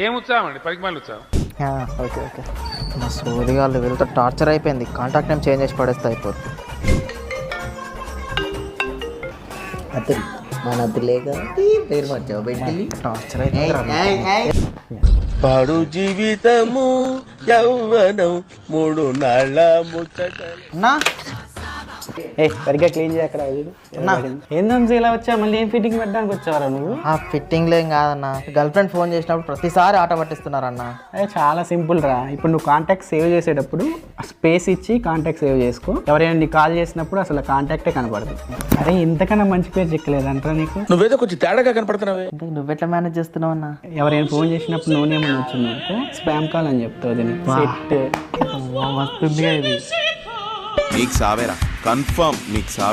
ఏం ఉత్సాహం అండి, పనికి మళ్ళీ ఉత్సాహం. Okay okay. మా సోదిగాళ్ళు వీళ్ళతో టార్చర్ అయిపోయింది. కాంటాక్ట్ నేమ్ చేంజ్ చేసి పడేస్తే అయిపోతుంది. అతను మన అతలేగా పేరు మార్చావు బయటికి. టార్చర్ అయిపోయింది. పాడు జీవితము యౌవనం 3 నాళ్ళ ముచ్చట. అన్నా సరిగ్గా క్లీన్ చేయ అక్కడ. ఏందని ఇలా వచ్చా, మళ్ళీ ఏం ఫిట్టింగ్ పెట్టడానికి వచ్చావరా నువ్వు? ఆ ఫిట్టింగ్లో ఏం కాదన్నా, గర్ల్ ఫ్రెండ్ ఫోన్ చేసినప్పుడు ప్రతిసారి ఆట పట్టిస్తున్నారన్నా. అదే చాలా సింపుల్ రా. ఇప్పుడు నువ్వు కాంటాక్ట్ సేవ్ చేసేటప్పుడు స్పేస్ ఇచ్చి కాంటాక్ట్ సేవ్ చేసుకో. ఎవరైనా నీకు కాల్ చేసినప్పుడు అసలు కాంటాక్టే కనపడదు. అరే ఇంతకన్నా మంచి పేరు చెక్కలేదంటారా నీకు? నువ్వేదో కొంచెం తేడాగా కనపడుతున్నావే. నువ్వెట్లా మేనేజ్ చేస్తున్నావు అన్నా? ఎవరైనా ఫోన్ చేసినప్పుడు నూనె ఏమన్నా వచ్చింది స్పామ్ కాల్ అని చెప్తావు. మస్తుంది ఇది. మీకు సావేరా, కన్ఫర్మ్ మీకు సావే.